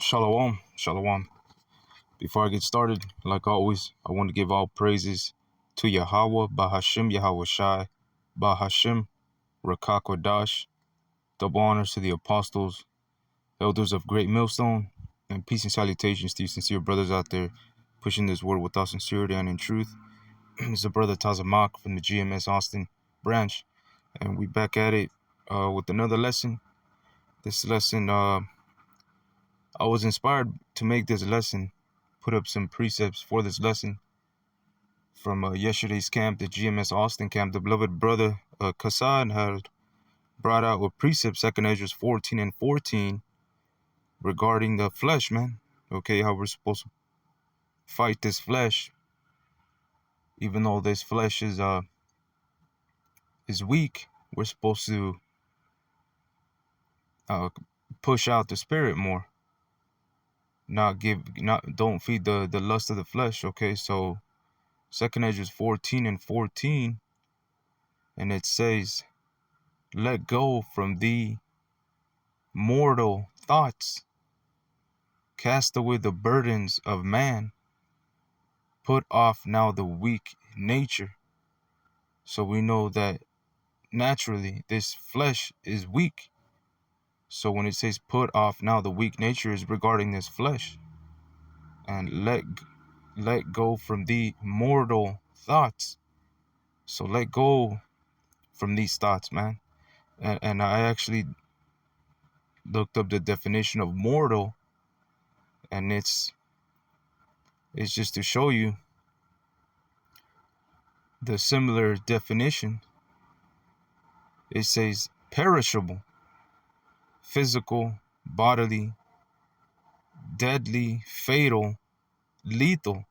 Shalom, shalom. Before I get started, like always, I want to give all praises to Yahweh, Bahashim Yahweh Shai, Bahashim Rakakwadash. Double honors to the apostles, elders of Great Millstone, and peace and salutations to you sincere brothers out there pushing this word without sincerity and in truth. It's the brother Tazamak from the GMS Austin branch, and we back at it with another lesson. This lesson, I was inspired to make this lesson, put up some precepts for this lesson from yesterday's camp, the GMS Austin camp. The beloved brother Kassan had brought out a precept, 2nd Ezra 14 and 14, regarding the flesh, man. Okay, how we're supposed to fight this flesh, even though this flesh is weak. We're supposed to push out the spirit more, don't feed the lust of the flesh. Okay, so 2nd Ezra 14 and 14, and it says, "Let go from thee mortal thoughts, cast away the burdens of man, put off now the weak nature." So we know that naturally this flesh is weak. So when it says put off now the weak nature, is regarding this flesh. And let go from the mortal thoughts. So let go from these thoughts, man. And I actually looked up the definition of mortal, and it's just to show you the similar definition. It says perishable, physical, bodily, deadly, fatal, lethal.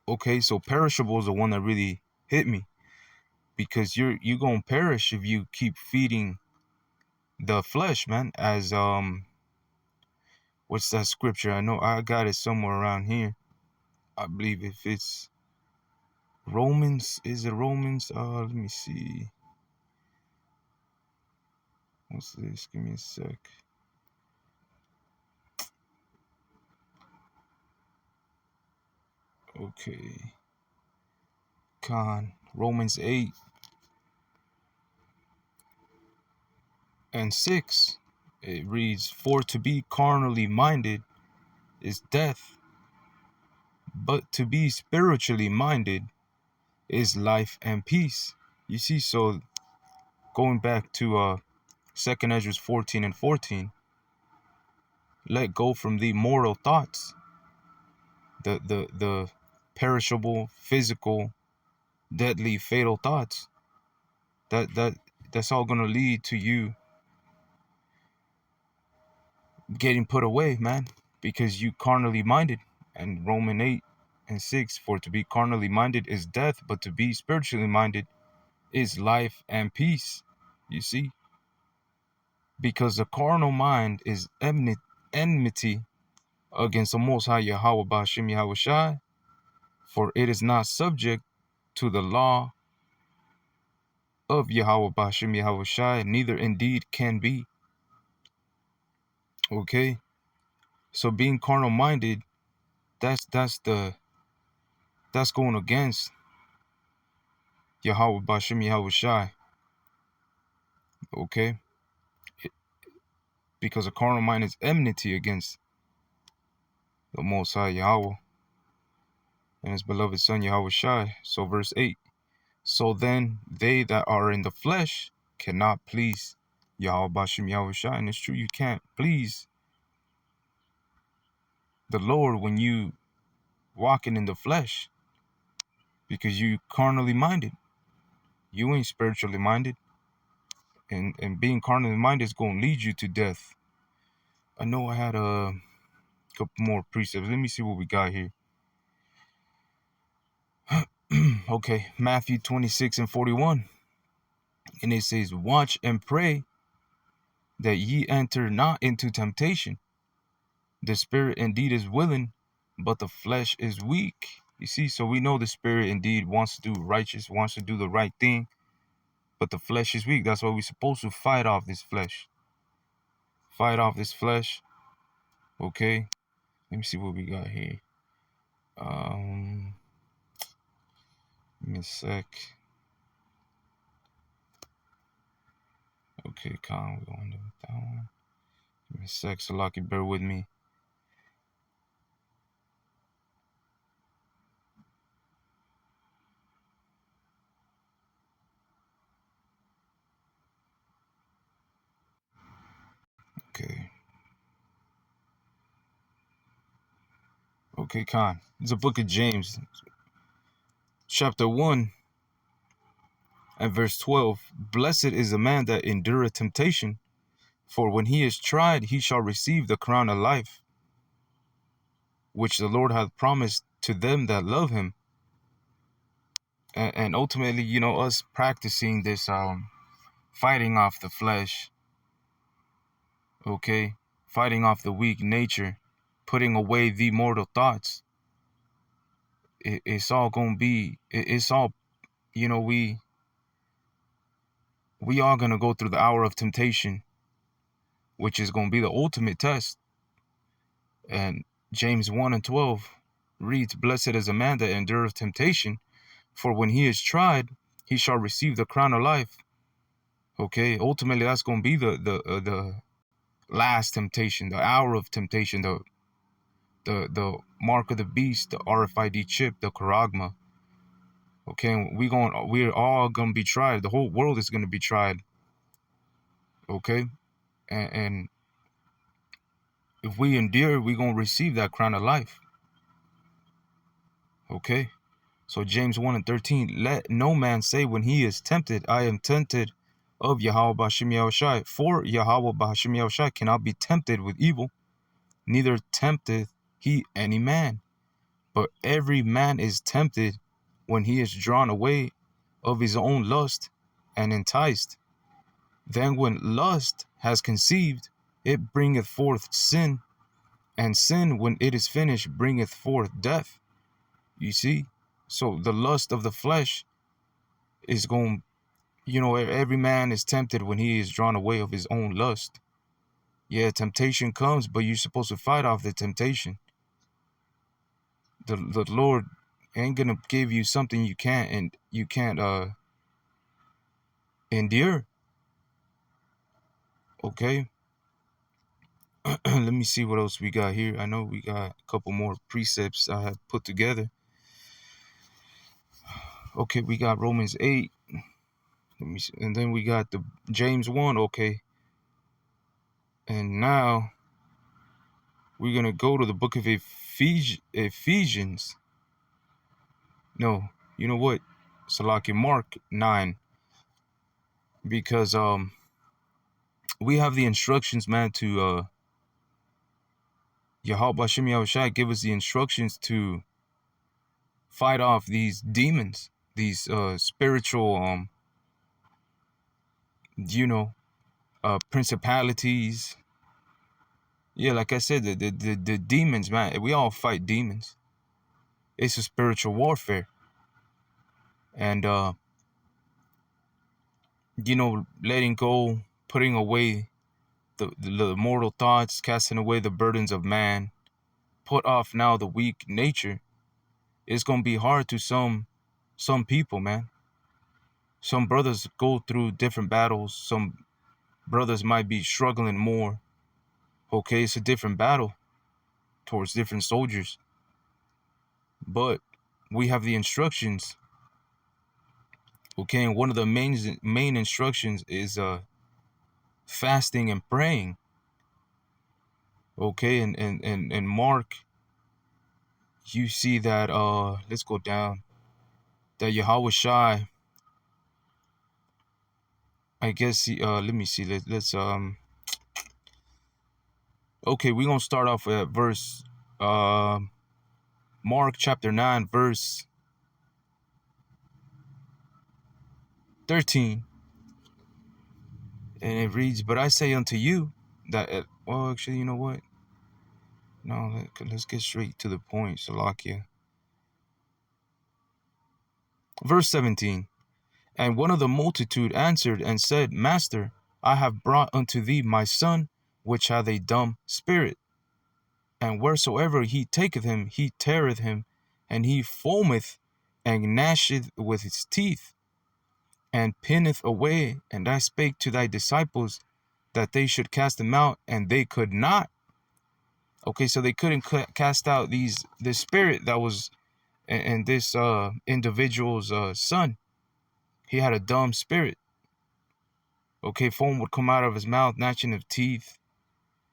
Okay, so perishable is the one that really hit me, because you're gonna perish if you keep feeding the flesh, man. As what's that scripture? I know I got it somewhere around here. I believe if it's Romans, is it Romans? Let me see. What's this? Give me a sec. Okay. Romans 8 and 6. It reads, "For to be carnally minded is death, but to be spiritually minded is life and peace." You see, so going back to 2nd Ezra 14 and 14, let go from the mortal thoughts, the perishable, physical, deadly, fatal thoughts. That's all gonna lead to you getting put away, man, because you carnally minded. And Romans 8 and 6, "For to be carnally minded is death, but to be spiritually minded is life and peace." You see, because the carnal mind is enmity against the Most High Yahweh Bashim Yahweh Shai, for it is not subject to the law of Yahweh Bashim Yahweh Shai, neither indeed can be. Okay, so being carnal minded, that's going against Yahweh Bashim Yahweh Shai. Okay, because a carnal mind is enmity against the Most High Yahweh and his beloved Son Yahweh Shai. So verse 8, "So then they that are in the flesh cannot please Yahweh Bashim Yahweh Shai." And it's true, you can't please the Lord when you walking in the flesh, because you carnally minded. You ain't spiritually minded. And being carnally minded is going to lead you to death. I know I had a couple more precepts. Let me see what we got here. Okay, Matthew 26 and 41. And it says, "Watch and pray that ye enter not into temptation. The spirit indeed is willing, but the flesh is weak." You see, so we know the spirit indeed wants to do righteous, wants to do the right thing, but the flesh is weak. That's why we're supposed to fight off this flesh. Fight off this flesh Okay, let me see what we got here. Give me a sec. Okay, Con, we're going to that one. Give me a sec, Salaki, bear with me. Okay. Okay, Con. It's the book of James, chapter 1 and verse 12. Blessed is the man that endureth temptation, for when he is tried, he shall receive the crown of life, which the Lord hath promised to them that love him. And ultimately, you know, us practicing this fighting off the flesh, okay, fighting off the weak nature, putting away the mortal thoughts. It's all gonna be. It's all, you know. We are gonna go through the hour of temptation, which is gonna be the ultimate test. And James 1 and 12 reads, "Blessed is a man that endureth temptation, for when he is tried, he shall receive the crown of life." Okay, ultimately, that's gonna be the last temptation, the hour of temptation, the mark of the beast, the RFID chip, the charagma. Okay, we're all gonna be tried. The whole world is gonna be tried. Okay, and if we endure, we're gonna receive that crown of life. Okay, so James 1 and 13, let no man say when he is tempted, I am tempted of Yahweh B'Hashem Yahushai. For Yahweh B'Hashem Yahushai cannot be tempted with evil, neither tempteth he any man. But every man is tempted when he is drawn away of his own lust and enticed. Then when lust has conceived, it bringeth forth sin, and sin, when it is finished, bringeth forth death. You see? So the lust of the flesh is going, you know, every man is tempted when he is drawn away of his own lust. Yeah, temptation comes, but you're supposed to fight off the temptation. The Lord ain't gonna give you something you can't endure. Okay. Let me see what else we got here. I know we got a couple more precepts I have put together. Okay, we got Romans 8. Let me see. And then we got the James 1. Okay. And now we're gonna go to the book of Ephesians. No, you know what? Salaki, Mark 9. Because we have the instructions, man, to Yahweh B'Hashem Yahushai give us the instructions to fight off these demons, these spiritual you know, principalities. Yeah, like I said, the demons, man. We all fight demons. It's a spiritual warfare. And you know, letting go, putting away the mortal thoughts, casting away the burdens of man, put off now the weak nature. It's gonna be hard to some people, man. Some brothers go through different battles. Some brothers might be struggling more. Okay, it's a different battle towards different soldiers. But we have the instructions. Okay, and one of the main instructions is fasting and praying. Okay, and Mark, you see that let's go down. That Yahweh Shai, I guess let me see. Let's okay, we're gonna start off at verse Mark chapter 9, verse 13. And it reads, but I say unto you that well, actually, you know what? No, let's get straight to the point, Salakia. Verse 17. And one of the multitude answered and said, Master, I have brought unto thee my son, which hath a dumb spirit. And wheresoever he taketh him, he teareth him, and he foameth and gnasheth with his teeth, and pinneth away. And I spake to thy disciples that they should cast him out, and they could not. Okay, so they couldn't cast out this spirit that was in this individual's son. He had a dumb spirit. Okay, foam would come out of his mouth, gnashing of teeth.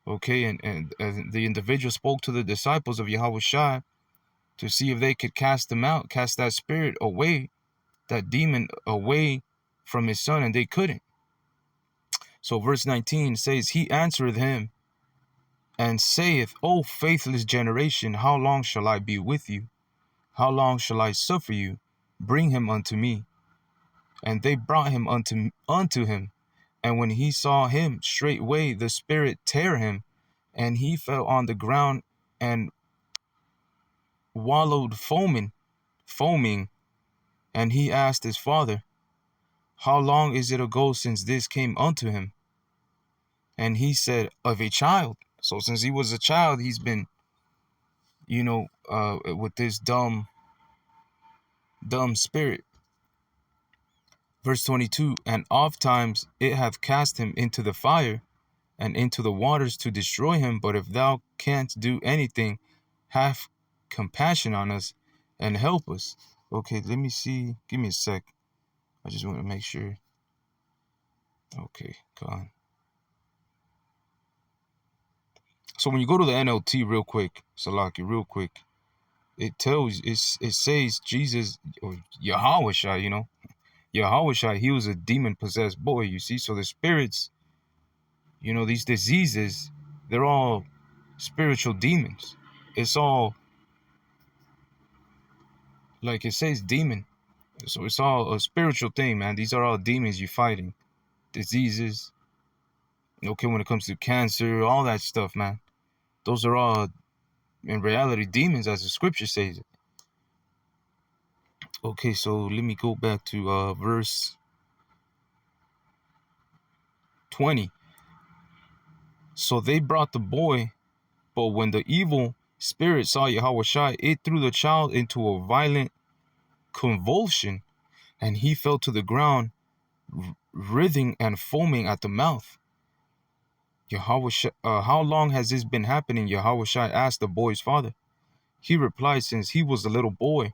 Okay, and the individual spoke to the disciples of Yahweh Shai to see if they could cast him out, cast that spirit away, that demon away from his son, and they couldn't. So verse 19 says, he answereth him and saith, O faithless generation, how long shall I be with you? How long shall I suffer you? Bring him unto me. And they brought him unto him. And when he saw him, straightway the spirit tear him, and he fell on the ground and wallowed foaming. And he asked his father, how long is it ago since this came unto him? And he said, of a child. So since he was a child, he's been, with this dumb spirit. Verse 22, and ofttimes it hath cast him into the fire and into the waters to destroy him. But if thou canst do anything, have compassion on us and help us. Okay, let me see. Give me a sec. I just want to make sure. Okay, God. So when you go to the NLT real quick, Salaki, real quick, it says Jesus, or Yahweh Shai, Yahweh Shai, he was a demon-possessed boy, you see. So the spirits, these diseases, they're all spiritual demons. It's all, like it says, demon. So it's all a spiritual thing, man. These are all demons you're fighting. Diseases. Okay, when it comes to cancer, all that stuff, man. Those are all, in reality, demons, as the scripture says it. Okay, so let me go back to verse 20. So they brought the boy, but when the evil spirit saw Yahweh Shai, it threw the child into a violent convulsion, and he fell to the ground, writhing and foaming at the mouth. Yahweh Shai, how long has this been happening? Yahweh Shai asked the boy's father. He replied, since he was a little boy.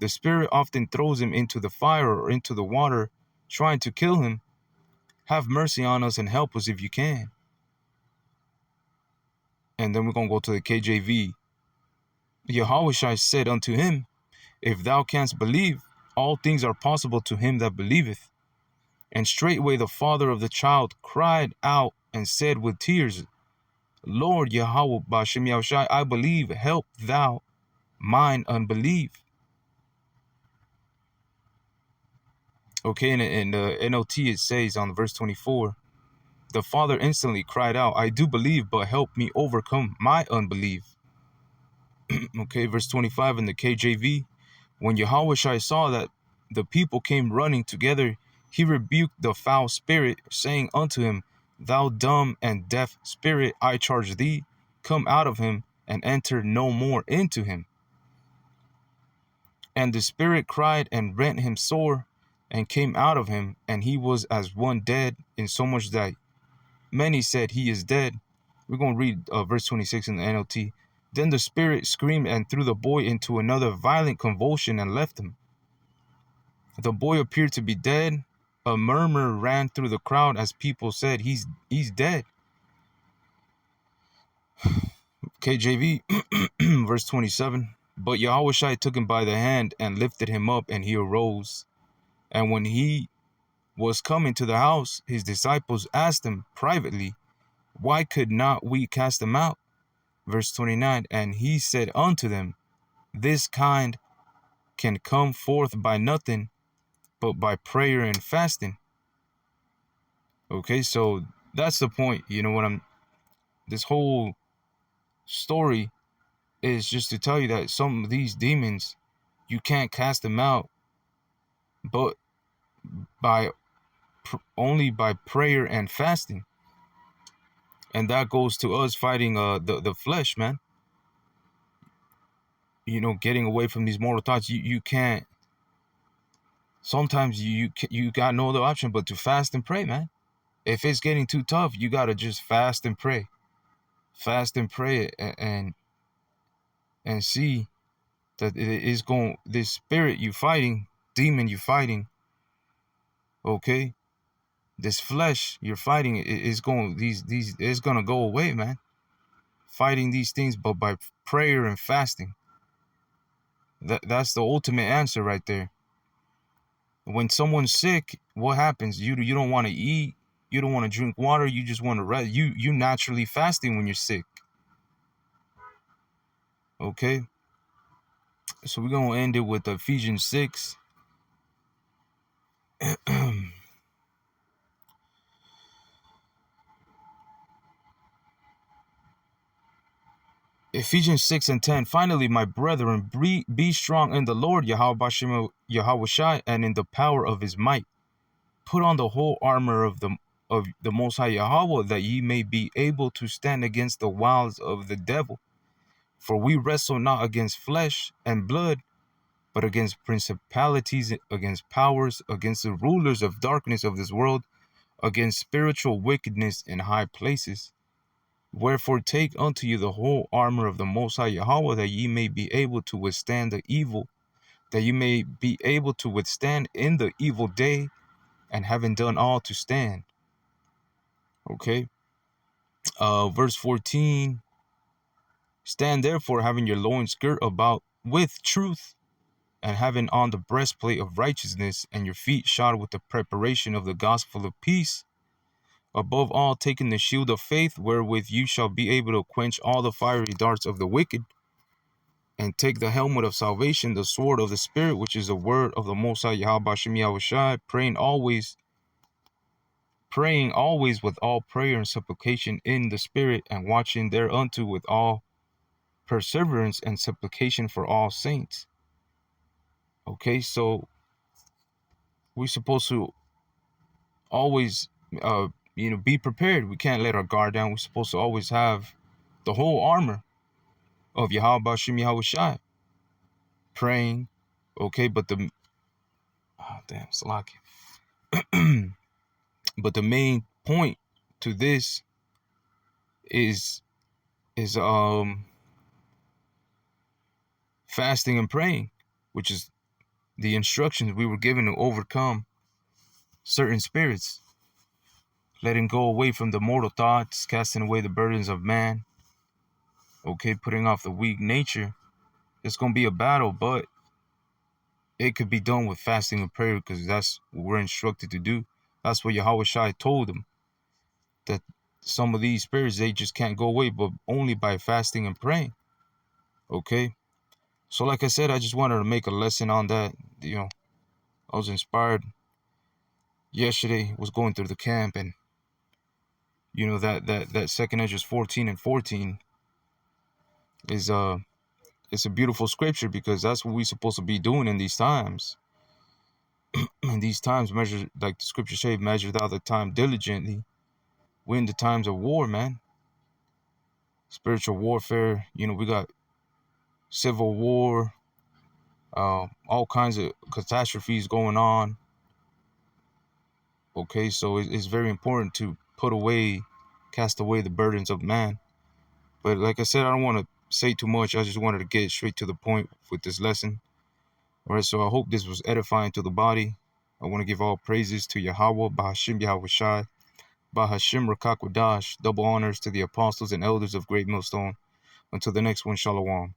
The spirit often throws him into the fire or into the water, trying to kill him. Have mercy on us and help us if you can. And then we're going to go to the KJV. Yahweh Shai said unto him, if thou canst believe, all things are possible to him that believeth. And straightway the father of the child cried out and said with tears, Lord Yahweh Ba'ashem Yahushai, I believe, help thou mine unbelief. Okay, in the NLT it says on verse 24, the father instantly cried out, I do believe, but help me overcome my unbelief. Okay, verse 25 in the KJV, when Yahweh Shai saw that the people came running together, he rebuked the foul spirit, saying unto him, thou dumb and deaf spirit, I charge thee, come out of him, and enter no more into him. And the spirit cried and rent him sore, and came out of him, and he was as one dead, insomuch that many said, he is dead. We're going to read verse 26 in the NLT. Then the spirit screamed and threw the boy into another violent convulsion and left him. The boy appeared to be dead. A murmur ran through the crowd as people said, he's dead. KJV, verse 27. But Yahweh Shai took him by the hand and lifted him up, and he arose. And when he was coming to the house, his disciples asked him privately, why could not we cast him out? Verse 29, and he said unto them, this kind can come forth by nothing but by prayer and fasting. Okay, so that's the point. This whole story is just to tell you that some of these demons, you can't cast them out, but only by prayer and fasting. And that goes to us fighting the flesh, man. you know, getting away from these mortal thoughts, you can't. Sometimes you got no other option but to fast and pray, man. If it's getting too tough, you gotta just fast and pray, and see that it is going. This spirit you fighting, demon you fighting, okay. This flesh you're fighting is going. These is gonna go away, man. Fighting these things, but by prayer and fasting. That's the ultimate answer right there. When someone's sick, what happens? You don't want to eat, you don't want to drink water, you just want to rest. You naturally fasting when you're sick. Okay? So we're gonna end it with Ephesians 6. Ephesians 6:10. Finally, my brethren, be strong in the Lord Yahushua and in the power of his might. Put on the whole armor of the Most High Yahweh, that ye may be able to stand against the wiles of the devil. For we wrestle not against flesh and blood, but against principalities, against powers, against the rulers of darkness of this world, against spiritual wickedness in high places. Wherefore take unto you the whole armor of the Most High Yahweh, that ye may be able to withstand the evil, that you may be able to withstand in the evil day, and having done all to stand. Okay. Verse 14. Stand therefore, having your loins girt about with truth, and having on the breastplate of righteousness, and your feet shod with the preparation of the gospel of peace. Above all, taking the shield of faith, wherewith you shall be able to quench all the fiery darts of the wicked, and take the helmet of salvation, the sword of the Spirit, which is the word of the Most High Yahweh Shem Yahushai, praying always with all prayer and supplication in the Spirit, and watching thereunto with all perseverance and supplication for all saints. Okay, so we're supposed to always be prepared. We can't let our guard down. We're supposed to always have the whole armor of Yahweh Shem Yahushai, praying. Okay, but Salaki. But the main point to this is fasting and praying, which is the instructions we were given to overcome certain spirits, letting go away from the mortal thoughts, casting away the burdens of man. Okay, putting off the weak nature. It's going to be a battle, but it could be done with fasting and prayer, because that's what we're instructed to do. That's what Yahweh Shai told them, that some of these spirits, they just can't go away, but only by fasting and praying. Okay, so like I said, I just wanted to make a lesson on that. I was inspired yesterday, was going through the camp, and that second Esdras 14:14 is it's a beautiful scripture, because that's what we're supposed to be doing in these times. In these times, measure, like the scripture say, measure thou the time diligently. We're in the times of war, man. Spiritual warfare. We got civil war, all kinds of catastrophes going on. Okay, so it's very important to cast away the burdens of man. But like I said, I don't want to say too much. I just wanted to get straight to the point with this lesson. All right, so I hope this was edifying to the body. I want to give all praises to Yahweh, Bahashim Yahushai, Bahashim Rakakwadash, double honors to the apostles and elders of Great Millstone. Until the next one, Shalom.